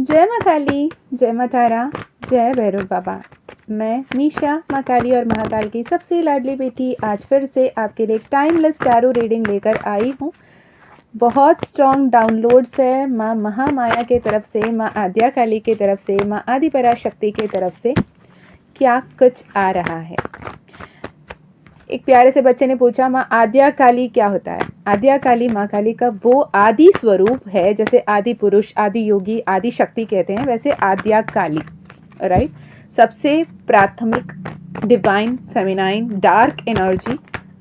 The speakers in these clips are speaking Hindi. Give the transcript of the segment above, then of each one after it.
जय माँ काली, जय माँ तारा, जय भैरव बाबा। मैं मीशा, माँ काली और महाकाल की सबसे लाडली बेटी आज फिर से आपके लिए टाइमलेस टैरो रीडिंग लेकर आई हूँ। बहुत स्ट्रॉन्ग डाउनलोड्स है माँ महामाया के तरफ से, माँ आद्या काली के तरफ से, माँ आदि पराशक्ति के तरफ से। क्या कुछ आ रहा है। एक प्यारे से बच्चे ने पूछा, माँ आद्या काली क्या होता है? आद्या काली माँ काली का वो आदि स्वरूप है, जैसे आदि पुरुष, आदि योगी, आदि शक्ति कहते हैं, वैसे आद्या काली, राइट। सबसे प्राथमिक डिवाइन फेमिनाइन डार्क एनर्जी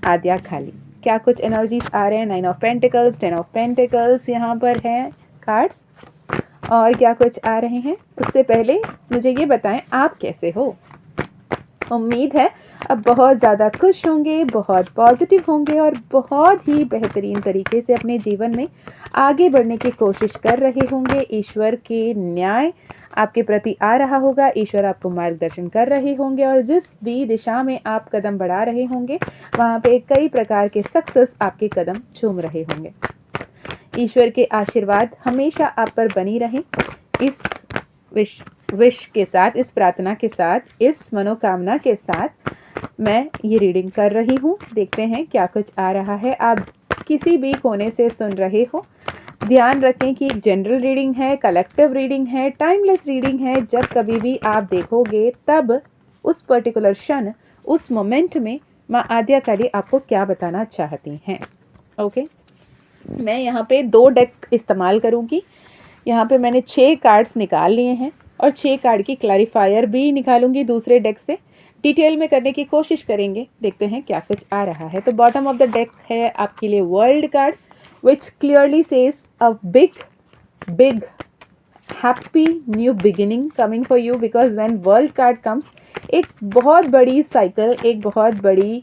आद्या काली। क्या कुछ एनर्जीज आ रहे हैं? 9 ऑफ पेंटिकल्स, 10 ऑफ पेंटिकल्स यहाँ पर हैं कार्ड्स। और क्या कुछ आ रहे हैं उससे पहले मुझे ये बताएं आप कैसे हो। उम्मीद है अब बहुत ज़्यादा खुश होंगे, बहुत पॉजिटिव होंगे और बहुत ही बेहतरीन तरीके से अपने जीवन में आगे बढ़ने की कोशिश कर रहे होंगे। ईश्वर के न्याय आपके प्रति आ रहा होगा, ईश्वर आपको मार्गदर्शन कर रहे होंगे और जिस भी दिशा में आप कदम बढ़ा रहे होंगे वहाँ पे कई प्रकार के सक्सेस आपके कदम चूम रहे होंगे। ईश्वर के आशीर्वाद हमेशा आप पर बनी रहे। इस विश के साथ, इस प्रार्थना के साथ, इस मनोकामना के साथ मैं ये रीडिंग कर रही हूँ। देखते हैं क्या कुछ आ रहा है। आप किसी भी कोने से सुन रहे हो, ध्यान रखें कि जनरल रीडिंग है, कलेक्टिव रीडिंग है, टाइमलेस रीडिंग है। जब कभी भी आप देखोगे तब उस पर्टिकुलर क्षण, उस मोमेंट में माँ आद्या काली आपको क्या बताना चाहती हैं। ओके, मैं यहाँ पे 2 डेक इस्तेमाल करूँगी। यहाँ पे मैंने 6 कार्ड्स निकाल लिए हैं और 6 कार्ड की क्लैरिफायर भी निकालूंगी दूसरे डेक से। डिटेल में करने की कोशिश करेंगे, देखते हैं क्या कुछ आ रहा है। तो बॉटम ऑफ द डेक है आपके लिए world card, which clearly says a big happy new beginning coming for you, because when world card comes, एक बहुत बड़ी साइकिल, एक बहुत बड़ी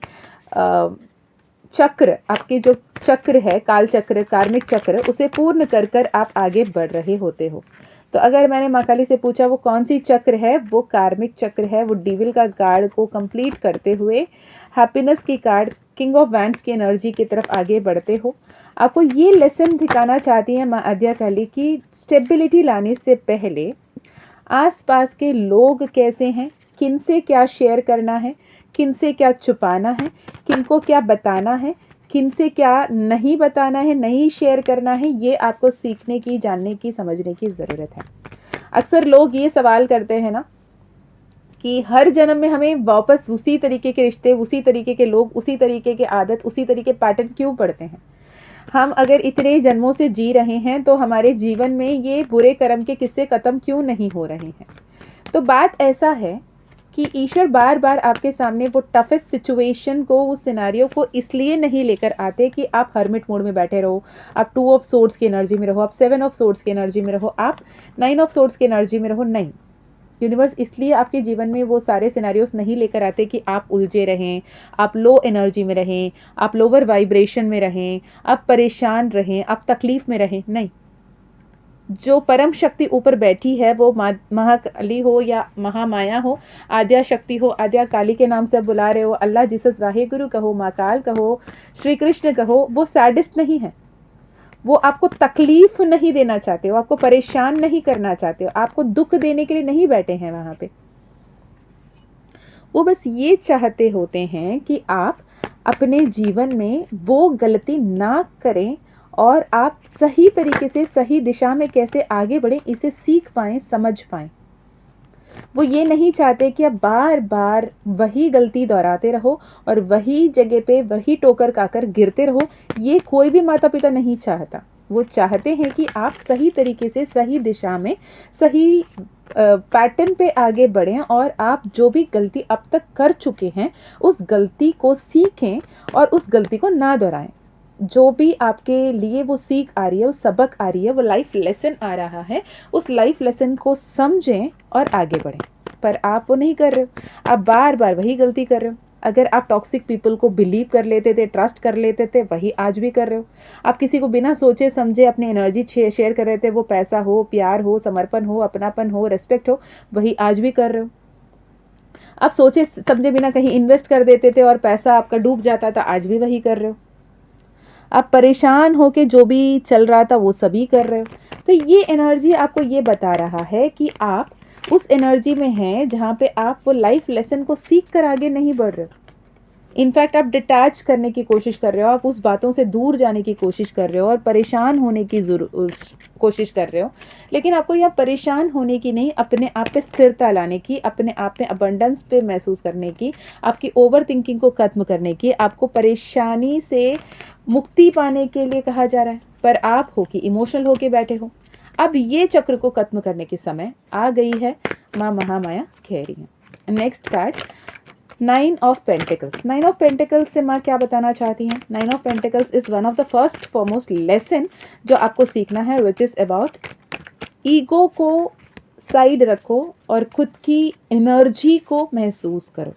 चक्र, आपके जो चक्र है, काल चक्र, कार्मिक चक्र, उसे पूर्ण कर कर आप आगे बढ़ रहे होते हो। तो अगर मैंने माँ काली से पूछा वो कौन सी चक्र है, वो कार्मिक चक्र है। वो डिविल का कार्ड को कंप्लीट करते हुए हैप्पीनेस की कार्ड, किंग ऑफ वैंड्स की एनर्जी की तरफ आगे बढ़ते हो। आपको ये लेसन दिखाना चाहती है माँ आद्या काली की स्टेबिलिटी लाने से पहले आसपास के लोग कैसे हैं, किन से क्या शेयर करना है, किन से क्या छुपाना है, किन को क्या बताना है, किन से क्या नहीं बताना है, नहीं शेयर करना है, ये आपको सीखने की, जानने की, समझने की ज़रूरत है। अक्सर लोग ये सवाल करते हैं ना कि हर जन्म में हमें वापस उसी तरीके के रिश्ते, उसी तरीके के लोग, उसी तरीके के आदत, उसी तरीके पैटर्न क्यों पड़ते हैं। हम अगर इतने जन्मों से जी रहे हैं तो हमारे जीवन में ये बुरे कर्म के किस्से ख़त्म क्यों नहीं हो रहे हैं। तो बात ऐसा है कि ईश्वर बार बार आपके सामने वो टफेस्ट सिचुएशन को, उस सिनारियो को इसलिए नहीं लेकर आते कि आप हर्मिट मोड में बैठे रहो, आप 2 ऑफ सोर्ड्स की एनर्जी में रहो, आप 7 ऑफ सोर्ड्स की एनर्जी में रहो, आप 9 ऑफ सोर्ड्स की एनर्जी में रहो। नहीं, यूनिवर्स इसलिए आपके जीवन में वो सारे सिनारियोस नहीं लेकर आते कि आप उलझे रहें, आप लो एनर्जी में रहें, आप लोअर वाइब्रेशन में रहें, आप परेशान रहें, आप तकलीफ़ में रहें। नहीं, जो परम शक्ति ऊपर बैठी है, वो महाकाली हो या महामाया हो, आद्या शक्ति हो, आद्या काली के नाम से आप बुला रहे हो, अल्लाह, जीसस, वाहेगुरु कहो, माँ काल कहो, श्री कृष्ण कहो, वो सैडिस्ट नहीं है। वो आपको तकलीफ नहीं देना चाहते हो, आपको परेशान नहीं करना चाहते हो, आपको दुख देने के लिए नहीं बैठे हैं वहाँ पे। वो बस ये चाहते होते हैं कि आप अपने जीवन में वो गलती ना करें और आप सही तरीके से, सही दिशा में कैसे आगे बढ़ें, इसे सीख पाएँ, समझ पाएँ। वो ये नहीं चाहते कि आप बार बार वही गलती दोहराते रहो और वही जगह पे वही ठोकर खाकर गिरते रहो। ये कोई भी माता पिता नहीं चाहता। वो चाहते हैं कि आप सही तरीके से, सही दिशा में, सही पैटर्न पे आगे बढ़ें और आप जो भी गलती अब तक कर चुके हैं उस गलती को सीखें और उस गलती को ना दोहराएं। जो भी आपके लिए वो सीख आ रही है, वो सबक आ रही है, वो लाइफ लेसन आ रहा है, उस लाइफ लेसन को समझें और आगे बढ़ें। पर आप वो नहीं कर रहे हो, आप बार बार वही गलती कर रहे हो। अगर आप टॉक्सिक पीपल को बिलीव कर लेते थे, ट्रस्ट कर लेते थे, वही आज भी कर रहे हो। आप किसी को बिना सोचे समझे अपनी एनर्जी शेयर कर रहे थे, वो पैसा हो, प्यार हो, समर्पण हो, अपनापन हो, रिस्पेक्ट हो, वही आज भी कर रहे हो। आप सोचे समझे बिना कहीं इन्वेस्ट कर देते थे और पैसा आपका डूब जाता था, आज भी वही कर रहे हो। आप परेशान हो के जो भी चल रहा था वो सभी कर रहे हो। तो ये एनर्जी आपको ये बता रहा है कि आप उस एनर्जी में हैं जहाँ पे आप वो लाइफ लेसन को सीख कर आगे नहीं बढ़ रहे हो। इनफैक्ट आप डिटैच करने की कोशिश कर रहे हो, आप उस बातों से दूर जाने की कोशिश कर रहे हो और परेशान होने की कोशिश कर रहे हो। लेकिन आपको यहाँ परेशान होने की नहीं, अपने आप पे स्थिरता लाने की, अपने आप में अबंडेंस पे महसूस करने की, आपकी ओवर थिंकिंग को ख़त्म करने की, आपको परेशानी से मुक्ति पाने के लिए कहा जा रहा है। पर आप हो कि इमोशनल होके बैठे हो। अब ये चक्र को खत्म करने के समय आ गई है माँ महामाया कह रही है। Next card, 9 of pentacles. 9 of pentacles से माँ क्या बताना चाहती हैं? 9 of pentacles is one of the first foremost lesson जो आपको सीखना है, विच इज़ अबाउट ईगो को साइड रखो और खुद की एनर्जी को महसूस करो।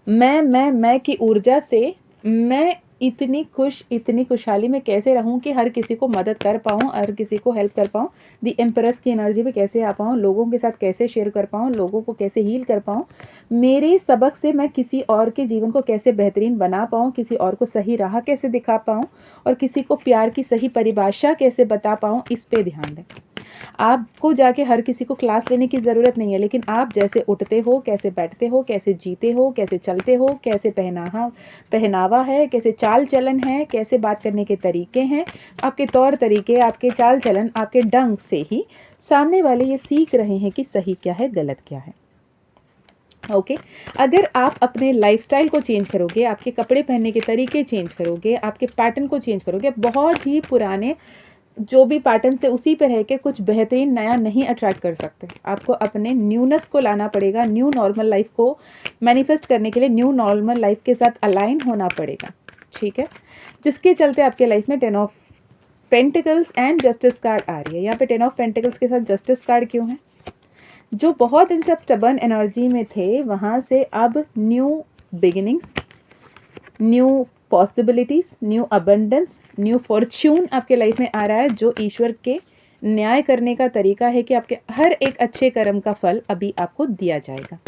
मैं की ऊर्जा से मैं इतनी खुशहाली में कैसे रहूं कि हर किसी को मदद कर पाऊं, हर किसी को हेल्प कर पाऊं, दी एम्प्रेस की एनर्जी में कैसे आ पाऊं, लोगों के साथ कैसे शेयर कर पाऊं, लोगों को कैसे हील कर पाऊं, मेरे सबक से मैं किसी और के जीवन को कैसे बेहतरीन बना पाऊं, किसी और को सही राह कैसे दिखा पाऊं और किसी को प्यार की सही परिभाषा कैसे बता पाऊं, इस पे ध्यान दें। आपको जाके हर किसी को क्लास लेने की ज़रूरत नहीं है, लेकिन आप जैसे उठते हो, कैसे बैठते हो, कैसे जीते हो, कैसे चलते हो, कैसे पहनावा है, कैसे चाल चलन है, कैसे बात करने के तरीके हैं, आपके तौर तरीके, आपके चाल चलन, आपके ढंग से ही सामने वाले ये सीख रहे हैं कि सही क्या है, गलत क्या है। ओके अगर आप अपने लाइफस्टाइल को चेंज करोगे, आपके कपड़े पहनने के तरीके चेंज करोगे, आपके पैटर्न को चेंज करोगे, बहुत ही पुराने जो भी पैटर्न थे उसी पे रह के कुछ बेहतरीन नया नहीं अट्रैक्ट कर सकते। आपको अपने न्यूनेस को लाना पड़ेगा, न्यू नॉर्मल लाइफ को मैनिफेस्ट करने के लिए न्यू नॉर्मल लाइफ के साथ अलाइन होना पड़ेगा, ठीक है। जिसके चलते आपके लाइफ में 10 of pentacles and justice card आ रही है। यहाँ पे 10 ऑफ पेंटिकल्स के साथ जस्टिस कार्ड क्यों है? जो बहुत इन सब स्टबर्न एनर्जी में थे वहाँ से अब new beginnings, new possibilities, new abundance, new Fortune आपके लाइफ में आ रहा है, जो ईश्वर के न्याय करने का तरीका है कि आपके हर एक अच्छे कर्म का फल अभी आपको दिया जाएगा।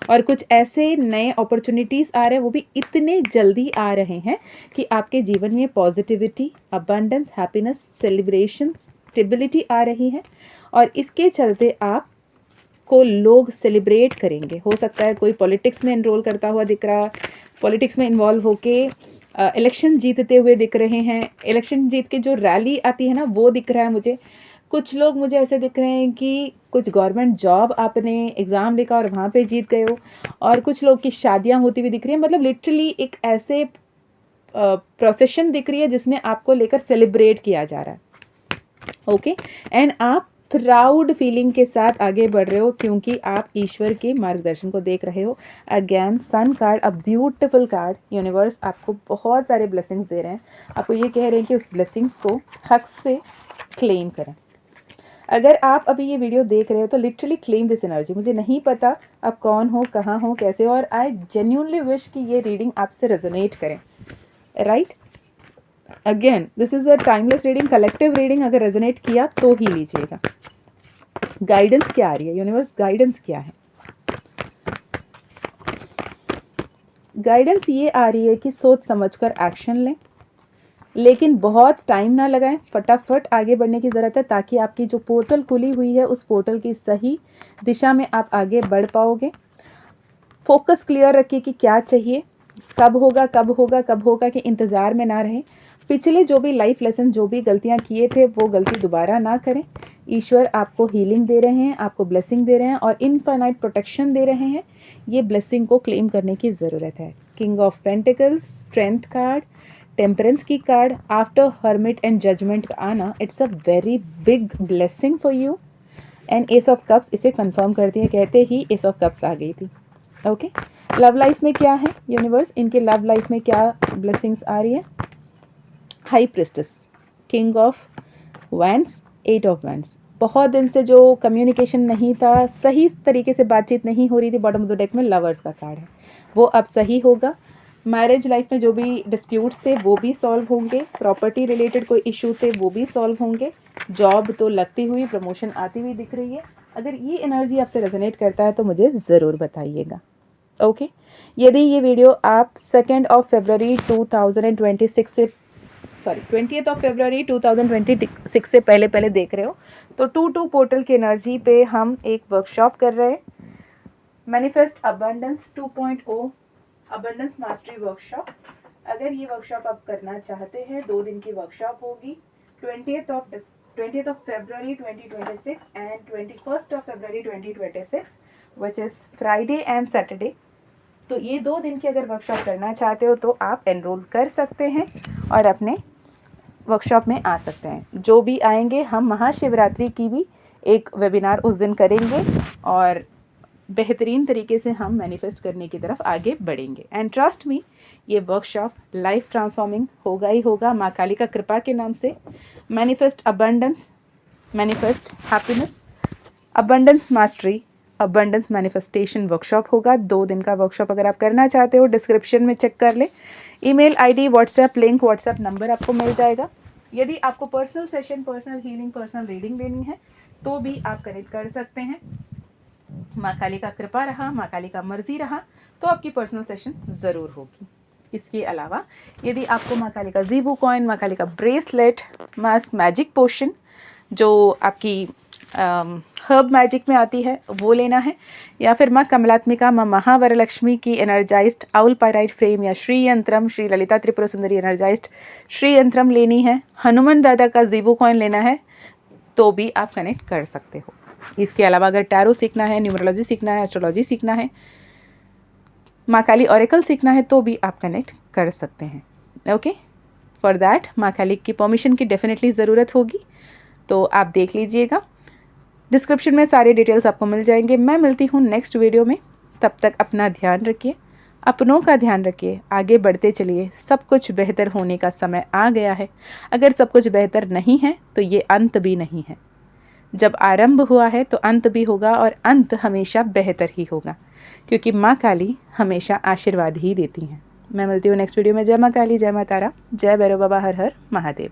और कुछ ऐसे नए अपॉर्चुनिटीज़ आ रहे हैं, वो भी इतने जल्दी आ रहे हैं कि आपके जीवन में positivity, abundance, happiness, celebration, stability आ रही है और इसके चलते आप को लोग सेलिब्रेट करेंगे। हो सकता है कोई पॉलिटिक्स में एनरोल करता हुआ दिख रहा, पॉलिटिक्स में इन्वॉल्व होके इलेक्शन जीतते हुए दिख रहे हैं, इलेक्शन जीत के जो रैली आती है ना वो दिख रहा है मुझे। कुछ लोग मुझे ऐसे दिख रहे हैं कि कुछ गवर्नमेंट जॉब आपने एग्ज़ाम लिखा और वहाँ पे जीत गए हो, और कुछ लोग की शादियाँ होती हुई दिख रही है। मतलब लिटरली एक ऐसे प्रोसेशन दिख रही है जिसमें आपको लेकर सेलिब्रेट किया जा रहा है। ओके एंड आप प्राउड फीलिंग के साथ आगे बढ़ रहे हो क्योंकि आप ईश्वर के मार्गदर्शन को देख रहे हो। Again sun card, a beautiful card. Universe आपको बहुत सारे ब्लेसिंग्स दे रहे हैं, आपको ये कह रहे हैं कि उस ब्लेसिंग्स को हक से क्लेम करें। अगर आप अभी ये वीडियो देख रहे हो तो लिटरली क्लेम दिस एनर्जी। मुझे नहीं पता आप कौन हो, कहाँ हो, कैसे हो, और आई जेन्यूनली विश कि ये रीडिंग आपसे रेजोनेट करें, right. Again this is a timeless reading, collective reading. अगर रेजोनेट किया तो ही लीजिएगा। गाइडेंस क्या आ रही है यूनिवर्स? गाइडेंस क्या है? गाइडेंस ये आ रही है कि सोच समझकर एक्शन लें, लेकिन बहुत टाइम ना लगाएं, फटाफट आगे बढ़ने की ज़रूरत है ताकि आपकी जो पोर्टल खुली हुई है उस पोर्टल की सही दिशा में आप आगे बढ़ पाओगे। फोकस क्लियर रखिए कि क्या चाहिए, कब होगा कब होगा कब होगा के इंतज़ार में ना रहें। पिछले जो भी लाइफ लेसन, जो भी गलतियां किए थे वो गलती दोबारा ना करें। ईश्वर आपको हीलिंग दे रहे हैं, आपको ब्लेसिंग दे रहे हैं और इनफाइनाइट प्रोटेक्शन दे रहे हैं। ये ब्लेसिंग को क्लेम करने की ज़रूरत है। King of pentacles, strength card, temperance की card, after hermit and judgement का आना, it's a very big blessing for you. And ace of cups इसे कंफर्म करती है, कहते ही एस ऑफ कप्स आ गई थी। ओके लव लाइफ में क्या है यूनिवर्स? इनके लव लाइफ में क्या ब्लेसिंग्स आ रही है? High priestess, king of wands, 8 of wands. बहुत दिन से जो कम्युनिकेशन नहीं था, सही तरीके से बातचीत नहीं हो रही थी, बॉटम ऑफ द डेक में लवर्स का कार्ड है, वो अब सही होगा। मैरिज लाइफ में जो भी डिस्प्यूट्स थे वो भी सॉल्व होंगे, प्रॉपर्टी रिलेटेड कोई इशू थे वो भी सॉल्व होंगे, जॉब तो लगती हुई, प्रमोशन आती हुई दिख रही है। अगर ये एनर्जी आपसे रेजोनेट करता है तो मुझे ज़रूर बताइएगा। ओके। यदि ये वीडियो आप 2 फरवरी 2026 से 20 फरवरी 2026 से पहले देख रहे हो तो 2 पोर्टल की एनर्जी पे हम एक वर्कशॉप कर रहे हैं, manifest abundance 2.0 abundance mastery workshop. अगर ये वर्कशॉप आप करना चाहते हैं, 2 दिन की वर्कशॉप होगी 20th February 2026 and 21st of February 2026 which is Friday and Saturday। तो ये 2 दिन की अगर वर्कशॉप करना चाहते हो तो आप एनरोल कर सकते हैं और अपने वर्कशॉप में आ सकते हैं। जो भी आएंगे, हम महाशिवरात्रि की भी एक वेबिनार उस दिन करेंगे और बेहतरीन तरीके से हम मैनिफेस्ट करने की तरफ आगे बढ़ेंगे। एंड ट्रस्ट मी, ये वर्कशॉप लाइफ ट्रांसफॉर्मिंग होगा ही होगा माँ काली का कृपा के नाम से। Manifest abundance, manifest happiness, abundance mastery, abundance manifestation workshop होगा। 2 दिन का वर्कशॉप अगर आप करना चाहते हो, डिस्क्रिप्शन में चेक कर लें, email ID, WhatsApp link, WhatsApp number आपको मिल जाएगा। यदि आपको personal session, personal healing, personal reading लेनी है तो भी आप कनेक्ट कर सकते हैं। माँ काली का कृपा रहा, माँ काली का मर्जी रहा तो आपकी पर्सनल सेशन ज़रूर होगी। इसके अलावा यदि आपको माँ काली का ज़ीबू कॉइन, माँ काली का ब्रेसलेट, मास मैजिक पोशन जो आपकी हर्ब मैजिक में आती है वो लेना है, या फिर माँ कमलात्मिका, माँ महावरलक्ष्मी की एनर्जाइज्ड आउल पायराइट फ्रेम या श्री यंत्रम, श्री ललिता त्रिपुरा सुंदरी एनर्जाइज्ड श्री यंत्रम लेनी है, हनुमान दादा का ज़ीबू कॉइन लेना है तो भी आप कनेक्ट कर सकते हो। इसके अलावा अगर टैरो सीखना है, न्यूमरोलॉजी सीखना है, एस्ट्रोलॉजी सीखना है, माँ काली ऑरेकल सीखना है तो भी आप कनेक्ट कर सकते हैं। ओके, फॉर दैट माँ काली की परमिशन की डेफिनेटली ज़रूरत होगी, तो आप देख लीजिएगा। डिस्क्रिप्शन में सारे डिटेल्स आपको मिल जाएंगे। मैं मिलती हूँ नेक्स्ट वीडियो में, तब तक अपना ध्यान रखिए, अपनों का ध्यान रखिए, आगे बढ़ते चलिए। सब कुछ बेहतर होने का समय आ गया है। अगर सब कुछ बेहतर नहीं है तो ये अंत भी नहीं है। जब आरंभ हुआ है तो अंत भी होगा और अंत हमेशा बेहतर ही होगा, क्योंकि माँ काली हमेशा आशीर्वाद ही देती हैं। मैं मिलती हूँ नेक्स्ट वीडियो में। जय माँ काली, जय माँ तारा, जय भैरव बाबा, हर हर महादेव।